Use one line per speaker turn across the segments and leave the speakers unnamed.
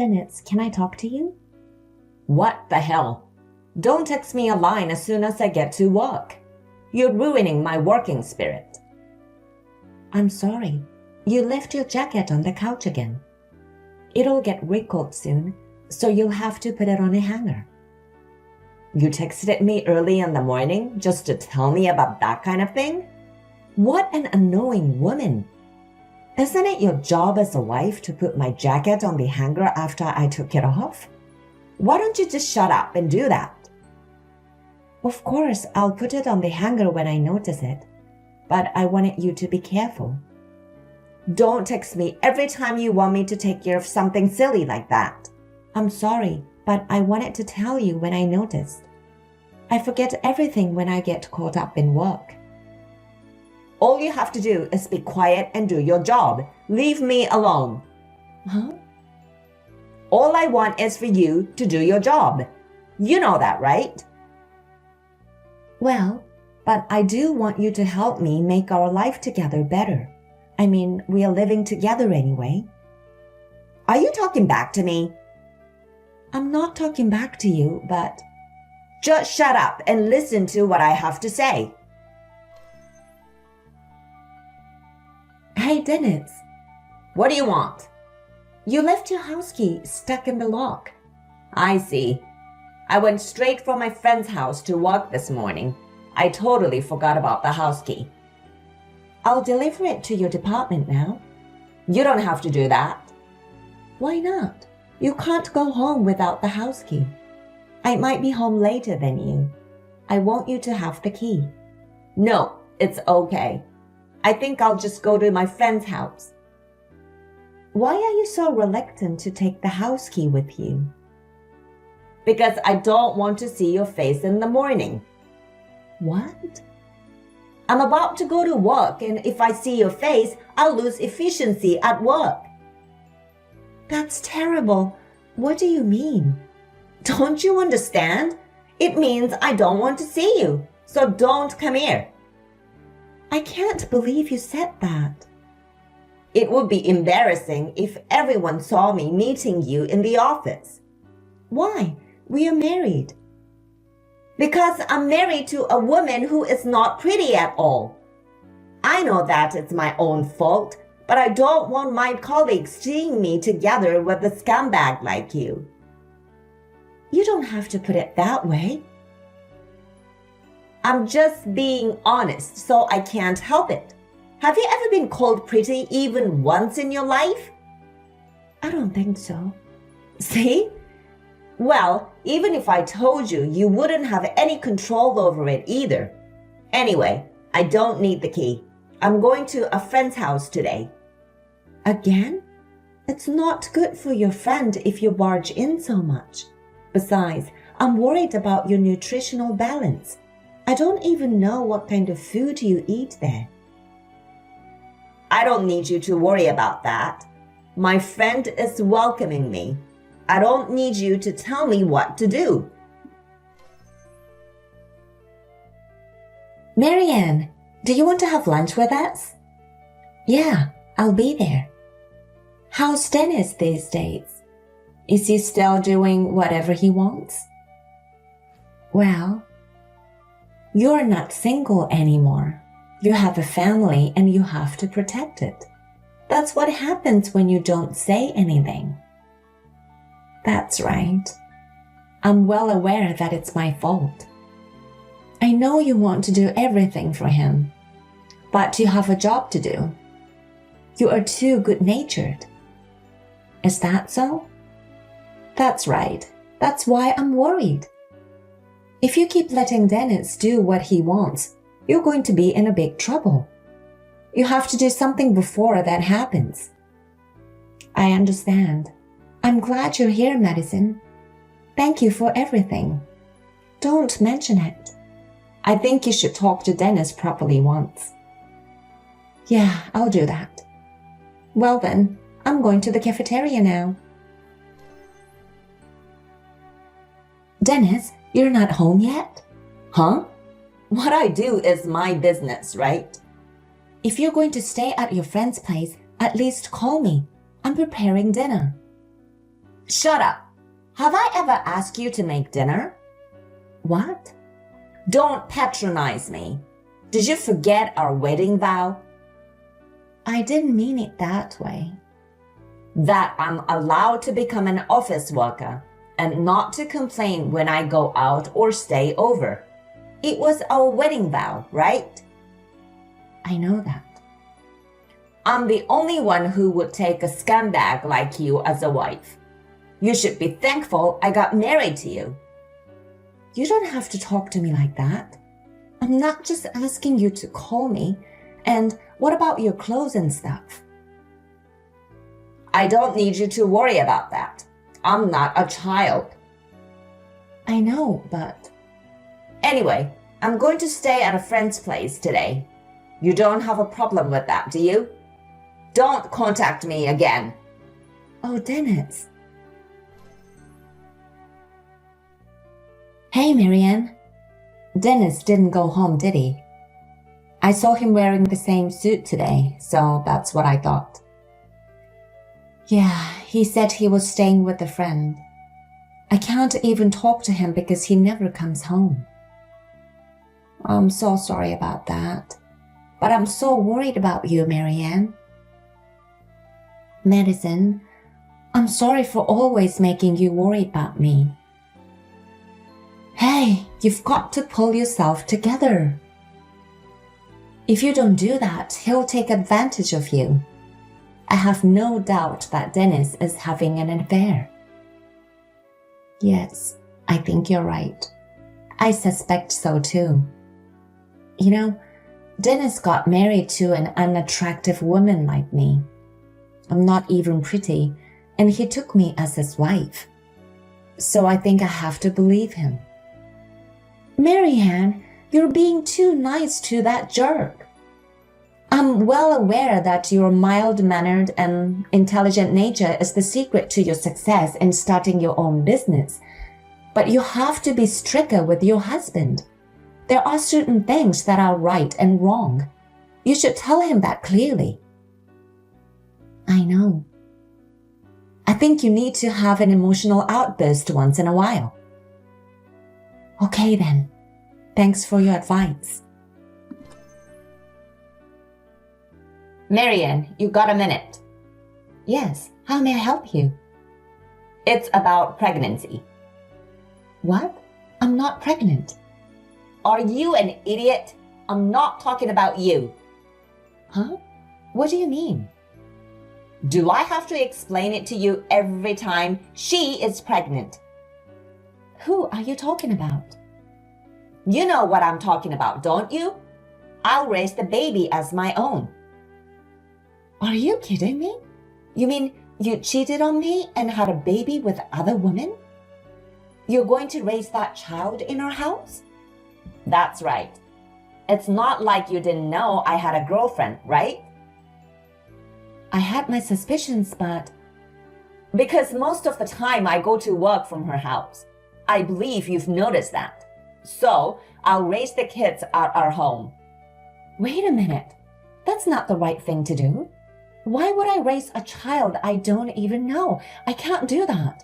Dennis, can I talk to you?
What the hell? Don't text me a line as soon as I get to work. You're ruining my working spirit.
I'm sorry. You left your jacket on the couch again. It'll get wrinkled soon, so you'll have to put it on a hanger.
You texted me early in the morning just to tell me about that kind of thing? What an annoying woman. Isn't it your job as a wife to put my jacket on the hanger after I took it off? Why don't you just shut up and do that?
Of course, I'll put it on the hanger when I notice it, but I wanted you to be careful.
Don't text me every time you want me to take care of something silly like that.
I'm sorry, but I wanted to tell you when I noticed. I forget everything when I get caught up in work.
All you have to do is be quiet and do your job. Leave me alone.
Huh?
All I want is for you to do your job. You know that, right?
Well, but I do want you to help me make our life together better. I mean, we are living together anyway.
Are you talking back to me?
I'm not talking back to you, but...
Just shut up and listen to what I have to say.
Hey, Dennis.
What do you want?
You left your house key stuck in the lock.
I see. I went straight from my friend's house to work this morning. I totally forgot about the house key.
I'll deliver it to your department now.
You don't have to do that.
Why not? You can't go home without the house key. I might be home later than you. I want you to have the key.
No, it's okay. I think I'll just go to my friend's house.
Why are you so reluctant to take the house key with you?
Because I don't want to see your face in the morning.
What?
I'm about to go to work, and if I see your face, I'll lose efficiency at work.
That's terrible. What do you mean?
Don't you understand? It means I don't want to see you, so don't come here.
I can't believe you said that.
It would be embarrassing if everyone saw me meeting you in the office.
Why? We are married.
Because I'm married to a woman who is not pretty at all. I know that it's my own fault, but I don't want my colleagues seeing me together with a scumbag like you.
You don't have to put it that way.
I'm just being honest, so I can't help it. Have you ever been called pretty even once in your life?
I don't think so.
See? Well, even if I told you, you wouldn't have any control over it either. Anyway, I don't need the key. I'm going to a friend's house today.
Again? It's not good for your friend if you barge in so much. Besides, I'm worried about your nutritional balance. I don't even know what kind of food you eat there.
I don't need you to worry about that. My friend is welcoming me. I don't need you to tell me what to do.
Marianne, do you want to have lunch with us? Yeah, I'll be there. How's Dennis these days? Is he still doing whatever he wants? Well, you're not single anymore. You have a family and you have to protect it. That's what happens when you don't say anything. That's right. I'm well aware that it's my fault. I know you want to do everything for him, but you have a job to do. You are too good-natured. Is that so? That's right. That's why I'm worried. If you keep letting Dennis do what he wants, you're going to be in a big trouble. You have to do something before that happens. I understand. I'm glad you're here, Madison. Thank you for everything. Don't mention it. I think you should talk to Dennis properly once. Yeah, I'll do that. Well then, I'm going to the cafeteria now. Dennis, you're not home yet?
Huh? What I do is my business, right?
If you're going to stay at your friend's place, at least call me. I'm preparing dinner.
Shut up. Have I ever asked you to make dinner?
What?
Don't patronize me. Did you forget our wedding vow?
I didn't mean it that way.
That I'm allowed to become an office worker and not to complain when I go out or stay over. It was our wedding vow, right?
I know that.
I'm the only one who would take a scumbag like you as a wife. You should be thankful I got married to you.
You don't have to talk to me like that. I'm not just asking you to call me. And what about your clothes and stuff?
I don't need you to worry about that. I'm not a child.
I know, but...
Anyway, I'm going to stay at a friend's place today. You don't have a problem with that, do you? Don't contact me again.
Oh, Dennis. Hey, Marianne. Dennis didn't go home, did he? I saw him wearing the same suit today, so that's what I thought. Yeah, he said he was staying with a friend. I can't even talk to him because he never comes home. I'm so sorry about that, but I'm so worried about you, Marianne. Madison, I'm sorry for always making you worry about me. Hey, you've got to pull yourself together. If you don't do that, he'll take advantage of you. I have no doubt that Dennis is having an affair. Yes, I think you're right. I suspect so too. You know, Dennis got married to an unattractive woman like me. I'm not even pretty, and he took me as his wife. So I think I have to believe him. Marianne, you're being too nice to that jerk. I'm well aware that your mild-mannered and intelligent nature is the secret to your success in starting your own business. But you have to be stricter with your husband. There are certain things that are right and wrong. You should tell him that clearly. I know. I think you need to have an emotional outburst once in a while. Okay then. Thanks for your advice.
Marianne, you got a minute?
Yes, how may I help you?
It's about pregnancy.
What? I'm not pregnant.
Are you an idiot? I'm not talking about you.
Huh? What do you mean?
Do I have to explain it to you every time she is pregnant?
Who are you talking about?
You know what I'm talking about, don't you? I'll raise the baby as my own.
Are you kidding me? You mean you cheated on me and had a baby with other women?
You're going to raise that child in our house? That's right. It's not like you didn't know I had a girlfriend, right?
I had my suspicions, but...
Because most of the time I go to work from her house. I believe you've noticed that. So, I'll raise the kids at our home.
Wait a minute. That's not the right thing to do. Why would I raise a child I don't even know? I can't do that.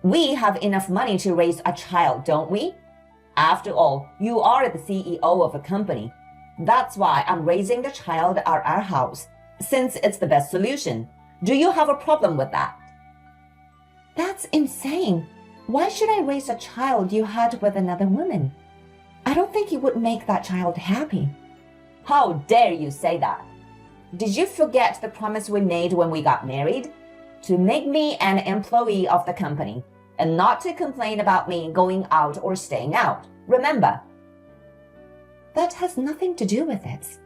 We have enough money to raise a child, don't we? After all, you are the CEO of a company. That's why I'm raising the child at our house, since it's the best solution. Do you have a problem with that?
That's insane. Why should I raise a child you had with another woman? I don't think it would make that child happy.
How dare you say that? Did you forget the promise we made when we got married? To make me an employee of the company and not to complain about me going out or staying out. Remember?
That has nothing to do with it.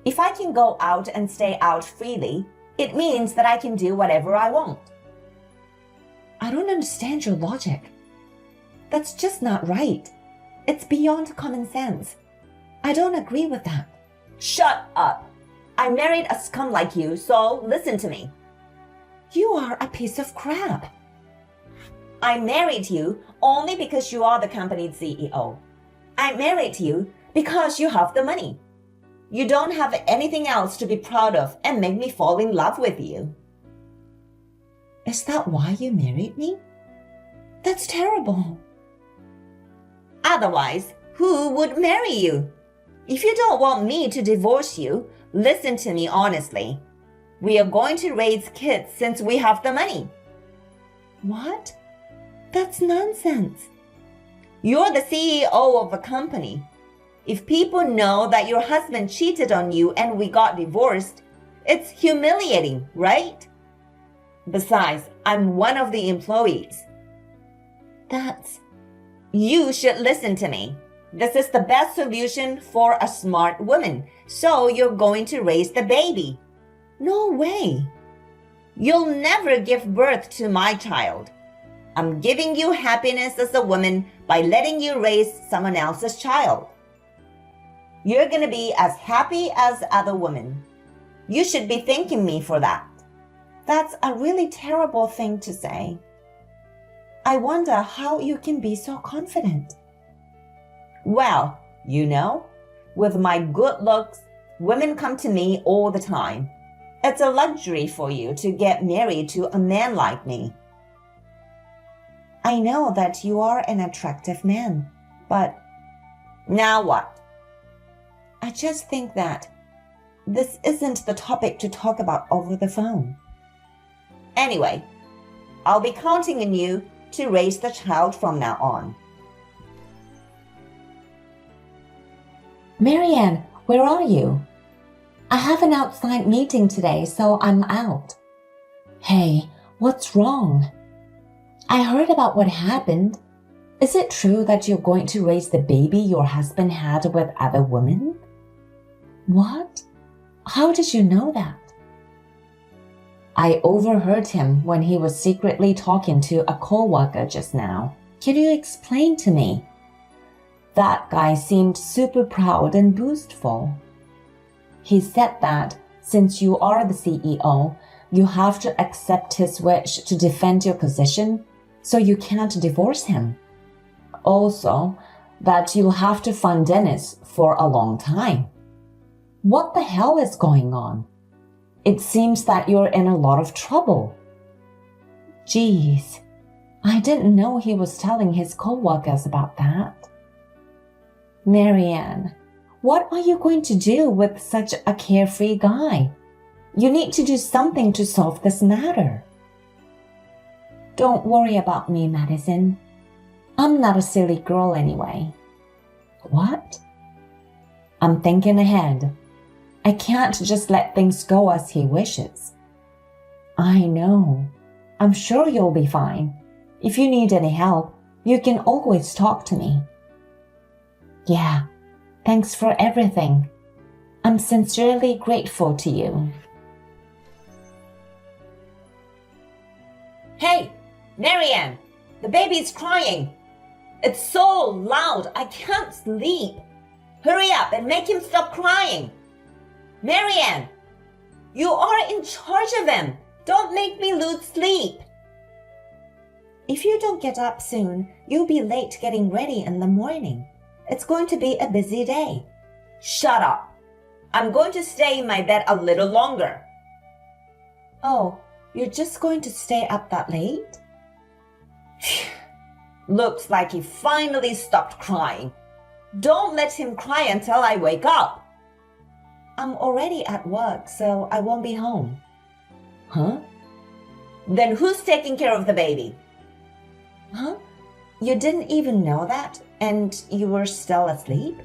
If I can go out and stay out freely, it means that I can do whatever I want.
I don't understand your logic. That's just not right. It's beyond common sense. I don't agree with that.
Shut up! I married a scum like you, so listen to me.
You are a piece of crap.
I married you only because you are the company's CEO. I married you because you have the money. You don't have anything else to be proud of and make me fall in love with you. Is that why you married me? That's terrible.
Otherwise, who would marry you? If you don't want me to divorce you, listen to me honestly. We are going to raise kids since we have the money.
What? That's nonsense.
You're the CEO of a company. If people know that your husband cheated on you and we got divorced, it's humiliating, right? Besides, I'm one of the employees. You should listen to me. This is the best solution for a smart woman, so you're going to raise the baby.
No way.
You'll never give birth to my child. I'm giving you happiness as a woman by letting you raise someone else's child. You're going to be as happy as other women. You should be thanking me for that.
That's a really terrible thing to say. I wonder how you can be so confident.
Well, with my good looks, women come to me all the time. It's a luxury for you to get married to a man like me.
I know that you are an attractive man, but
now what?
I just think that this isn't the topic to talk about over the phone.
Anyway, I'll be counting on you to raise the child from now on.
Marianne, where are you? I have an outside meeting today, so I'm out. Hey, what's wrong? I heard about what happened. Is it true that you're going to raise the baby your husband had with other women? What? How did you know that? I overheard him when he was secretly talking to a coworker just now. Can you explain to me? That guy seemed super proud and boastful. He said that since you are the CEO, you have to accept his wish to defend your position, so you can't divorce him. Also, that you'll have to fund Dennis for a long time. What the hell is going on? It seems that you're in a lot of trouble. Geez, I didn't know he was telling his coworkers about that. Marianne, what are you going to do with such a carefree guy? You need to do something to solve this matter. Don't worry about me, Madison. I'm not a silly girl anyway. What? I'm thinking ahead. I can't just let things go as he wishes. I know. I'm sure you'll be fine. If you need any help, you can always talk to me. Yeah, thanks for everything. I'm sincerely grateful to you.
Hey, Marianne, the baby's crying. It's so loud, I can't sleep. Hurry up and make him stop crying. Marianne, you are in charge of him. Don't make me lose sleep.
If you don't get up soon, you'll be late getting ready in the morning. It's going to be a busy day.
Shut up. I'm going to stay in my bed a little longer.
Oh, you're just going to stay up that late?
Looks like he finally stopped crying. Don't let him cry until I wake up.
I'm already at work, so I won't be home.
Huh? Then who's taking care of the baby?
Huh? You didn't even know that, and you were still asleep?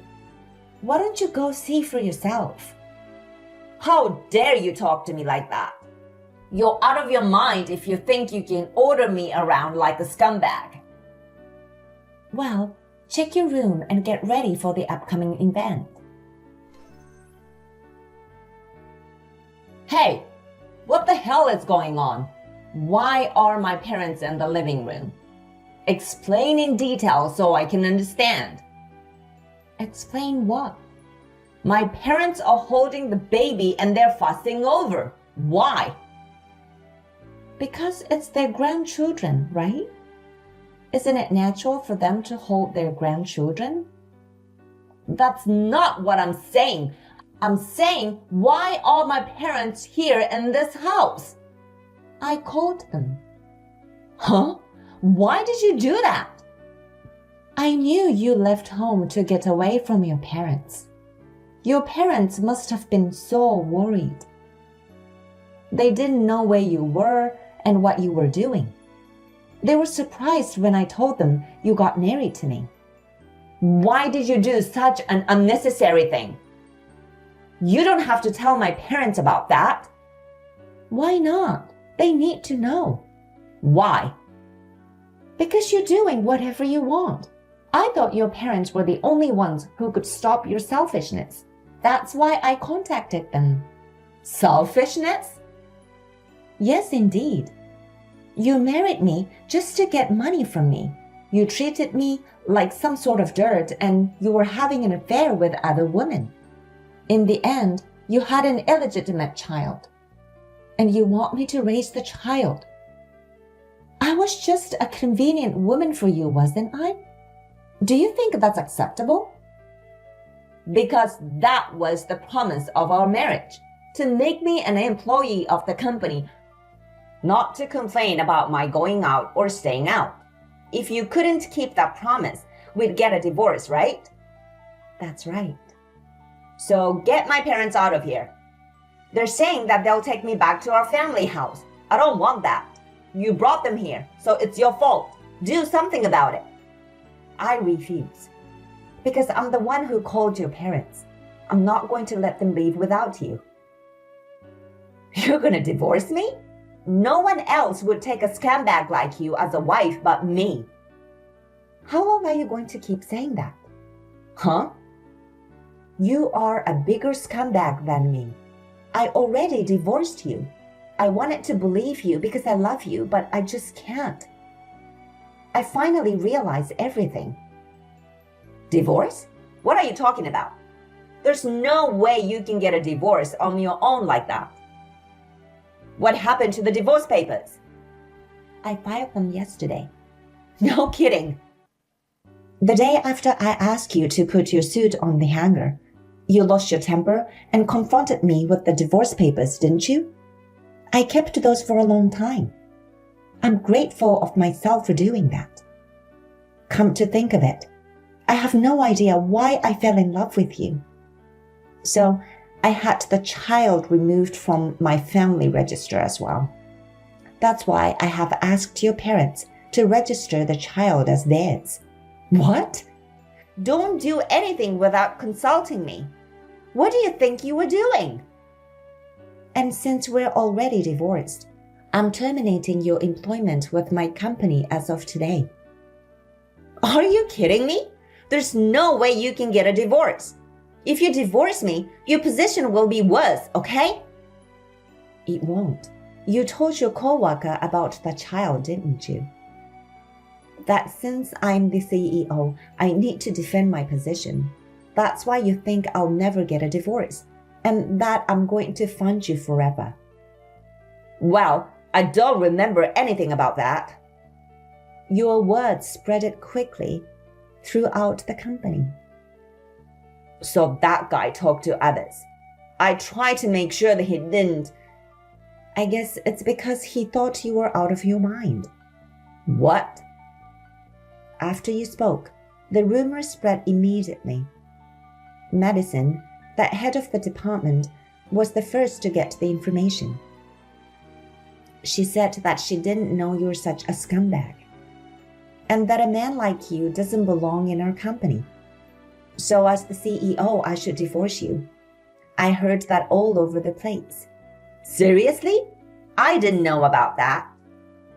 Why don't you go see for yourself?
How dare you talk to me like that? You're out of your mind if you think you can order me around like a scumbag.
Well, check your room and get ready for the upcoming event.
Hey, what the hell is going on? Why are my parents in the living room? Explain in detail so I can understand.
Explain what?
My parents are holding the baby and they're fussing over. Why?
Because it's their grandchildren, right? Isn't it natural for them to hold their grandchildren?
That's not what I'm saying. I'm saying, why are my parents here in this house?
I called them. Huh? Why did you do that?
I knew you left home to get away from your parents. Your parents must have been so worried. They didn't know where you were and what you were doing. They were surprised when I told them you got married to me.
Why did you do such an unnecessary thing? You don't have to tell my parents about that.
Why not? They need to know.
Why?
Because you're doing whatever you want. I thought your parents were the only ones who could stop your selfishness. That's why I contacted them.
Selfishness?
Yes, indeed. You married me just to get money from me. You treated me like some sort of dirt and you were having an affair with other women. In the end, you had an illegitimate child. And you want me to raise the child. I was just a convenient woman for you, wasn't I? Do you think that's acceptable?
Because that was the promise of our marriage, to make me an employee of the company, not to complain about my going out or staying out. If you couldn't keep that promise, we'd get a divorce, right?
That's right.
So get my parents out of here. They're saying that they'll take me back to our family house. I don't want that. You brought them here, so it's your fault. Do something about it.
I refuse. Because I'm the one who called your parents. I'm not going to let them leave without you.
You're gonna divorce me? No one else would take a scumbag like you as a wife but me.
How long are you going to keep saying that?
Huh?
You are a bigger scumbag than me. I already divorced you. I wanted to believe you because I love you, but I just can't. I finally realized everything.
Divorce? What are you talking about? There's no way you can get a divorce on your own like that. What happened to the divorce papers?
I filed them yesterday.
No kidding.
The day after I asked you to put your suit on the hanger, you lost your temper and confronted me with the divorce papers, didn't you? I kept those for a long time. I'm grateful of myself for doing that. Come to think of it, I have no idea why I fell in love with you. So I had the child removed from my family register as well. That's why I have asked your parents to register the child as theirs.
What? Don't do anything without consulting me. What do you think you were doing?
And since we're already divorced, I'm terminating your employment with my company as of today.
Are you kidding me? There's no way you can get a divorce. If you divorce me, your position will be worse, okay?
It won't. You told your coworker about the child, didn't you? That since I'm the CEO, I need to defend my position. That's why you think I'll never get a divorce, and that I'm going to fund you forever.
Well, I don't remember anything about that.
Your words spread it quickly throughout the company.
So that guy talked to others. I tried to make sure that he didn't.
I guess it's because he thought you were out of your mind.
What?
After you spoke, the rumor spread immediately. Madison, the head of the department, was the first to get the information. She said that she didn't know you were such a scumbag, and that a man like you doesn't belong in our company. So as the CEO, I should divorce you. I heard that all over the place.
Seriously? I didn't know about that.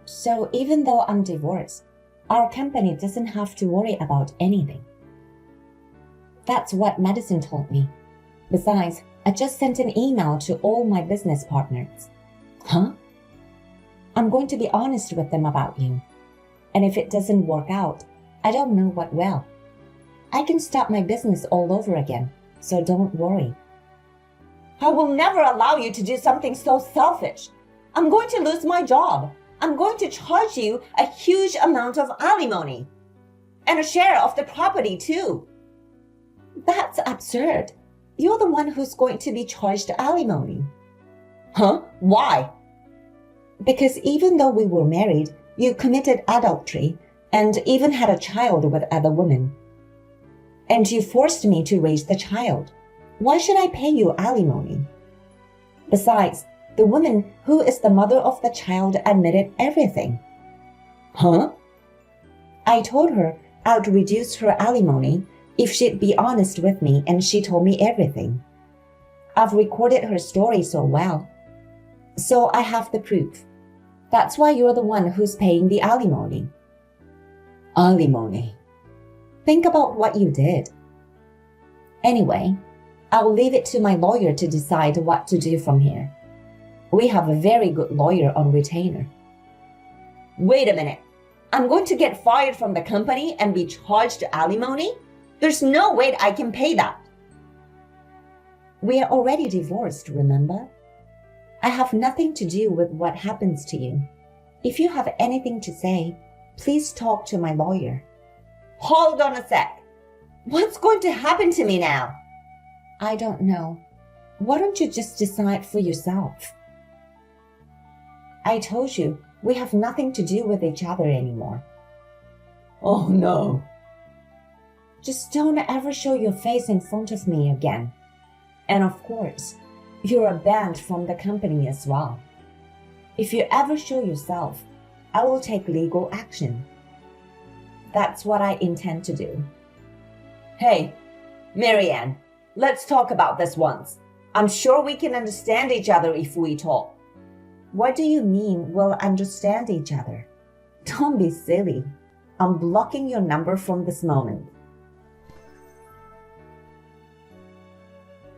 So even though I'm divorced, our company doesn't have to worry about anything. That's what Madison told me. Besides, I just sent an email to all my business partners.
Huh?
I'm going to be honest with them about you. And if it doesn't work out, I don't know what will. I can start my business all over again, so don't worry.
I will never allow you to do something so selfish. I'm going to lose my job. I'm going to charge you a huge amount of alimony. And a share of the property too.
That's absurd. You're the one who's going to be charged alimony.
Huh? Why?
Because even though we were married,
You committed adultery and even had a child with other women. And you forced me to raise the child. Why should I pay you alimony? Besides, the woman who is the mother of the child admitted everything. Huh? I told her I'd reduce her alimony if she'd be honest with me, and she told me everything. I've recorded her story so well. So I have the proof. That's why you're the one who's paying the alimony. Alimony. Think about what you did. Anyway, I'll leave it to my lawyer to decide what to do from here. We have a very good lawyer on retainer. Wait a minute. I'm going to get fired from the company and be charged alimony? There's no way I can pay that. We are already divorced, remember? I have nothing to do with what happens to you. If you have anything to say, please talk to my lawyer. Hold on a sec. What's going to happen to me now? I don't know. Why don't you just decide for yourself? I told you, we have nothing to do with each other anymore. Oh no. Just don't ever show your face in front of me again. And of course, you're banned from the company as well. If you ever show yourself, I will take legal action. That's what I intend to do. Hey, Marianne, let's talk about this once. I'm sure we can understand each other if we talk. What do you mean we'll understand each other? Don't be silly. I'm blocking your number from this moment.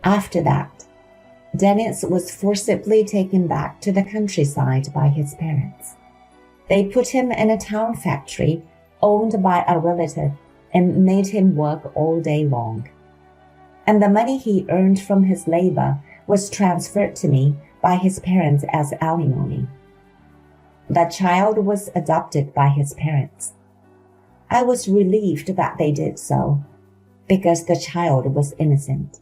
After that, Dennis was forcibly taken back to the countryside by his parents. They put him in a town factory owned by a relative and made him work all day long. And the money he earned from his labor was transferred to me by his parents as alimony. The child was adopted by his parents. I was relieved that they did so, because the child was innocent.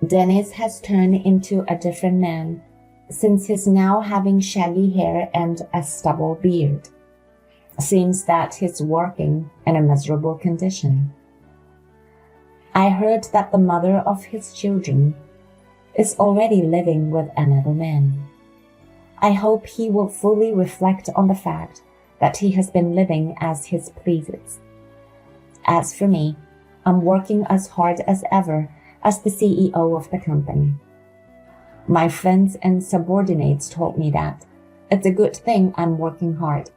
Dennis has turned into a different man since he's now having shaggy hair and a stubble beard. Seems that he's working in a miserable condition. I heard that the mother of his children is already living with another man. I hope he will fully reflect on the fact that he has been living as he pleases. As for me, I'm working as hard as ever as the CEO of the company. My friends and subordinates told me that it's a good thing I'm working hard,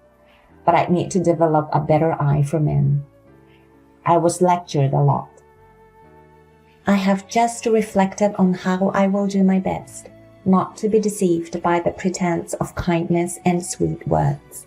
but I need to develop a better eye for men. I was lectured a lot. I have just reflected on how I will do my best not to be deceived by the pretense of kindness and sweet words.